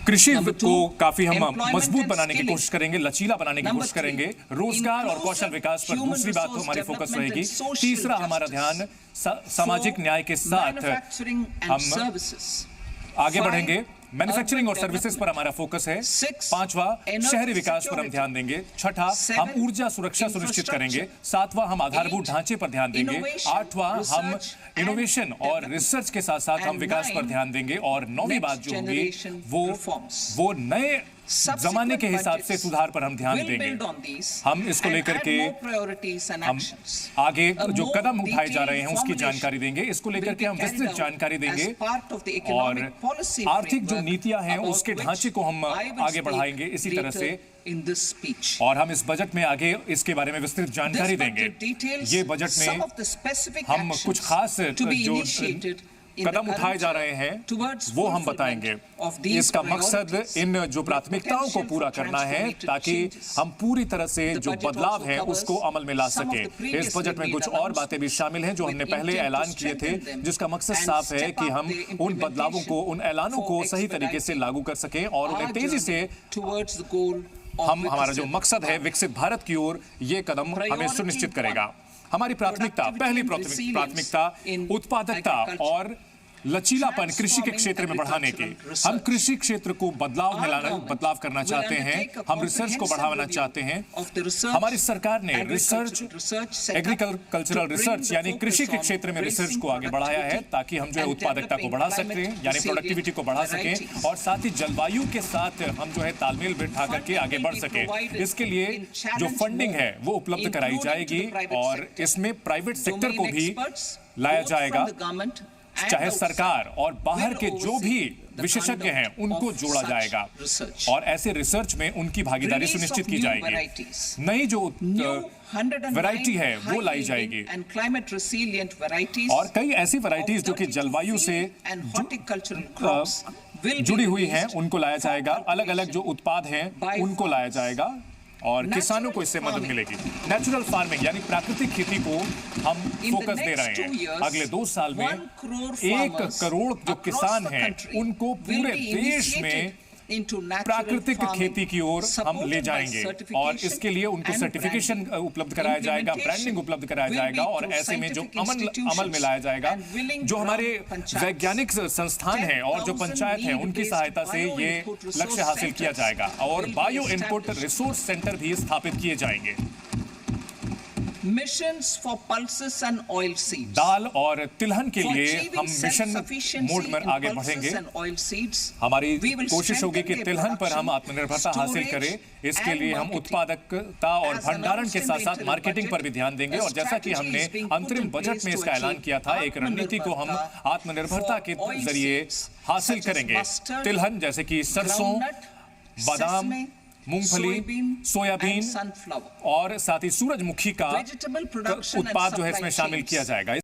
कृषि को काफी हम मजबूत बनाने की कोशिश करेंगे, लचीला बनाने की कोशिश करेंगे। रोजगार और कौशल विकास पर दूसरी बात तो हमारी फोकस रहेगी। तीसरा हमारा ध्यान सामाजिक न्याय के साथ हम आगे बढ़ेंगे। मैन्युफैक्चरिंग और सर्विसेज पर हमारा फोकस है। पांचवा, शहरी विकास पर हम ध्यान देंगे। छठा, हम ऊर्जा सुरक्षा सुनिश्चित करेंगे। सातवां, हम आधारभूत ढांचे पर ध्यान देंगे। आठवां, हम इनोवेशन और रिसर्च के साथ साथ हम विकास पर ध्यान देंगे। और नौवीं बात जो होगी वो नए जमाने के हिसाब से सुधार पर हम ध्यान देंगे। हम इसको लेकर के हम आगे जो कदम उठाए जा रहे हैं उसकी जानकारी देंगे। इसको लेकर के हम विस्तृत जानकारी देंगे और आर्थिक जो नीतियां हैं उसके ढांचे को हम आगे बढ़ाएंगे इसी तरह से। और हम इस बजट में आगे इसके बारे में विस्तृत जानकारी देंगे। ये बजट में हम कुछ खास जो कदम उठाए जा रहे हैं वो हम बताएंगे। इसका मकसद इन जो प्राथमिकताओं को पूरा करना है ताकि हम पूरी तरह से जो बदलाव है उसको अमल में ला सके। इस बजट में कुछ और बातें भी शामिल हैं जो हमने पहले ऐलान किए थे, जिसका मकसद साफ है कि हम उन बदलावों को, उन ऐलानों को सही तरीके से लागू कर सकें और उन्हें तेजी से हमारा जो मकसद है विकसित भारत की ओर, ये कदम हमें सुनिश्चित करेगा। हमारी प्राथमिकता, पहली प्राथमिकता उत्पादकता और लचीलापन कृषि के क्षेत्र में बढ़ाने के। हम कृषि क्षेत्र को बदलाव करना चाहते हैं। हम रिसर्च को बढ़ाना चाहते हैं। हमारी सरकार ने एग्रीकल्चरल रिसर्च यानी कृषि के क्षेत्र में रिसर्च को आगे बढ़ाया है ताकि हम जो है उत्पादकता को बढ़ा सकते हैं, यानी प्रोडक्टिविटी को बढ़ा सकें और साथ ही जलवायु के साथ हम जो है तालमेल बिठा करके आगे बढ़ सके। इसके लिए जो फंडिंग है वो उपलब्ध कराई जाएगी और इसमें प्राइवेट सेक्टर को भी लाया जाएगा, चाहे सरकार और बाहर के जो भी विशेषज्ञ हैं उनको जोड़ा जाएगा और ऐसे रिसर्च में उनकी भागीदारी सुनिश्चित की जाएगी। नई जो वैरायटी है वो लाई जाएगी और कई ऐसी वैरायटीज जो कि जलवायु से जुड़ी हुई हैं उनको लाया जाएगा। अलग अलग जो उत्पाद हैं उनको लाया जाएगा और किसानों को इससे मदद मिलेगी। नेचुरल फार्मिंग यानी प्राकृतिक खेती को हम फोकस दे रहे हैं। अगले 2 साल में 1 करोड़ जो किसान हैं उनको पूरे देश में प्राकृतिक खेती की ओर हम ले जाएंगे और इसके लिए उनको सर्टिफिकेशन उपलब्ध कराया जाएगा, ब्रांडिंग उपलब्ध कराया जाएगा और ऐसे में जो अमल में लाया जाएगा, जो हमारे वैज्ञानिक संस्थान हैं और जो पंचायत है उनकी सहायता से ये लक्ष्य हासिल किया जाएगा और बायो इनपुट रिसोर्स सेंटर भी स्थापित किए जाएंगे। Missions for pulses and oil seeds. दाल और तिलहन के लिए हम मिशन मोड में आगे बढ़ेंगे। हमारी कोशिश होगी कि तिलहन पर हम आत्मनिर्भरता हासिल करें। इसके लिए हम उत्पादकता और भंडारण के साथ साथ मार्केटिंग पर भी ध्यान देंगे और जैसा कि हमने अंतरिम बजट में इसका ऐलान किया था, एक रणनीति को हम आत्मनिर्भरता के जरिए हासिल करेंगे। तिलहन जैसे कि सरसों, बादाम, मूंगफली, सोयाबीन और साथ ही सूरजमुखी का उत्पाद जो है इसमें शामिल किया जाएगा।